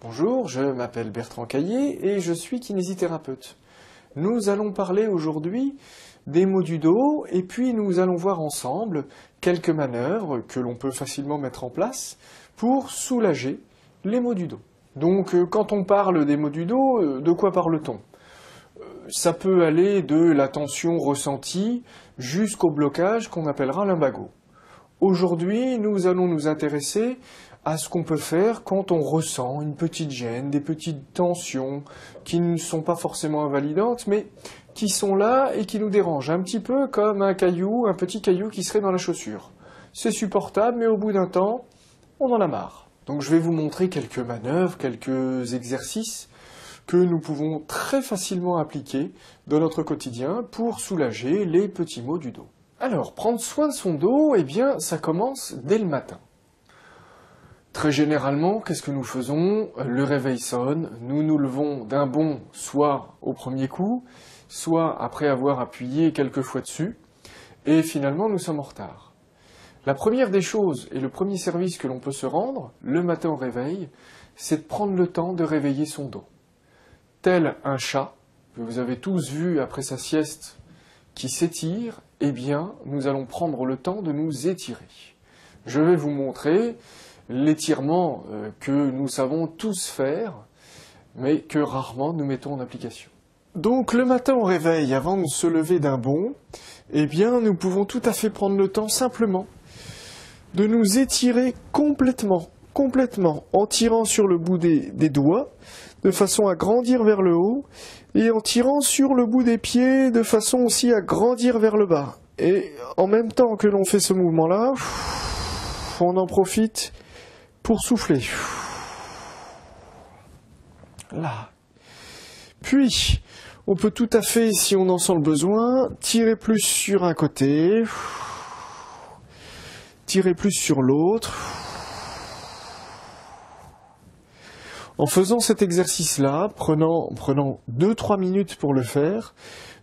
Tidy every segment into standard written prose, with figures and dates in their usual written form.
Bonjour, je m'appelle Bertrand Caillé et je suis kinésithérapeute. Nous allons parler aujourd'hui des maux du dos et puis nous allons voir ensemble quelques manœuvres que l'on peut facilement mettre en place pour soulager les maux du dos. Donc quand on parle des maux du dos, de quoi parle-t-on? Ça peut aller de la tension ressentie jusqu'au blocage qu'on appellera lumbago. Aujourd'hui, nous allons nous intéresser à ce qu'on peut faire quand on ressent une petite gêne, des petites tensions qui ne sont pas forcément invalidantes, mais qui sont là et qui nous dérangent, un petit peu comme un petit caillou qui serait dans la chaussure. C'est supportable, mais au bout d'un temps, on en a marre. Donc je vais vous montrer quelques manœuvres, quelques exercices que nous pouvons très facilement appliquer dans notre quotidien pour soulager les petits maux du dos. Alors, prendre soin de son dos, eh bien, ça commence dès le matin. Très généralement, qu'est-ce que nous faisons? Le réveil sonne, nous nous levons d'un bond, soit au premier coup, soit après avoir appuyé quelques fois dessus, et finalement nous sommes en retard. La première des choses, et le premier service que l'on peut se rendre, le matin au réveil, c'est de prendre le temps de réveiller son dos. Tel un chat, que vous avez tous vu après sa sieste, qui s'étire, eh bien, nous allons prendre le temps de nous étirer. Je vais vous montrer l'étirement que nous savons tous faire, mais que rarement nous mettons en application. Donc le matin au réveil, avant de se lever d'un bond, eh bien nous pouvons tout à fait prendre le temps simplement de nous étirer complètement, en tirant sur le bout des doigts, de façon à grandir vers le haut, et en tirant sur le bout des pieds, de façon aussi à grandir vers le bas. Et en même temps que l'on fait ce mouvement-là, on en profite pour souffler. Là. Puis, on peut tout à fait, si on en sent le besoin, tirer plus sur un côté, tirer plus sur l'autre. En faisant cet exercice-là, prenant 2-3 minutes pour le faire,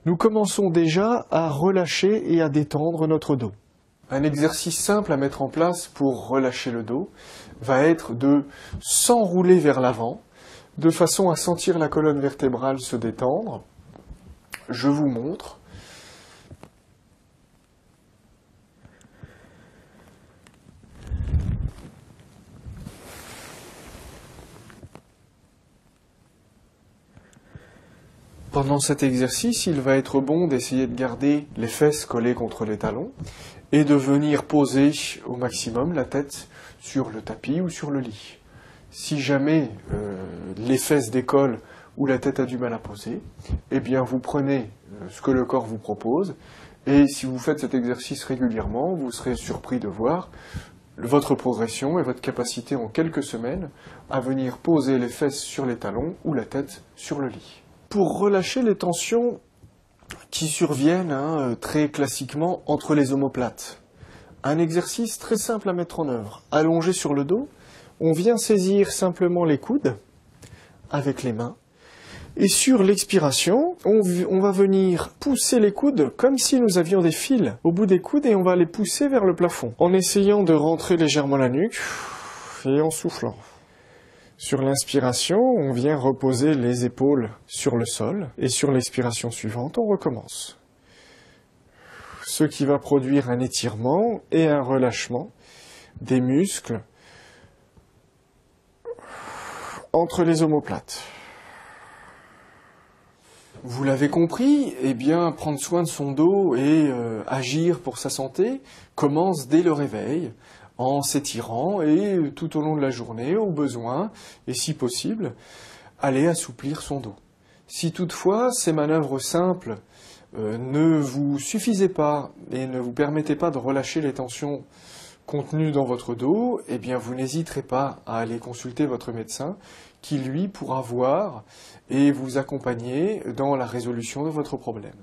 nous commençons déjà à relâcher et à détendre notre dos. Un exercice simple à mettre en place pour relâcher le dos va être de s'enrouler vers l'avant, de façon à sentir la colonne vertébrale se détendre. Je vous montre. Pendant cet exercice, il va être bon d'essayer de garder les fesses collées contre les talons et de venir poser au maximum la tête sur le tapis ou sur le lit. Si jamais les fesses décollent ou la tête a du mal à poser, eh bien vous prenez ce que le corps vous propose et si vous faites cet exercice régulièrement, vous serez surpris de voir votre progression et votre capacité en quelques semaines à venir poser les fesses sur les talons ou la tête sur le lit. Pour relâcher les tensions qui surviennent très classiquement entre les omoplates. Un exercice très simple à mettre en œuvre. Allongé sur le dos, on vient saisir simplement les coudes avec les mains. Et sur l'expiration, on va venir pousser les coudes comme si nous avions des fils au bout des coudes et on va les pousser vers le plafond. En essayant de rentrer légèrement la nuque et en soufflant. Sur l'inspiration, on vient reposer les épaules sur le sol, et sur l'expiration suivante, on recommence. Ce qui va produire un étirement et un relâchement des muscles entre les omoplates. Vous l'avez compris, eh bien, prendre soin de son dos et agir pour sa santé commence dès le réveil, en s'étirant et tout au long de la journée, au besoin, et si possible, aller assouplir son dos. Si toutefois ces manœuvres simples ne vous suffisaient pas et ne vous permettaient pas de relâcher les tensions contenues dans votre dos, eh bien vous n'hésiterez pas à aller consulter votre médecin qui lui pourra voir et vous accompagner dans la résolution de votre problème.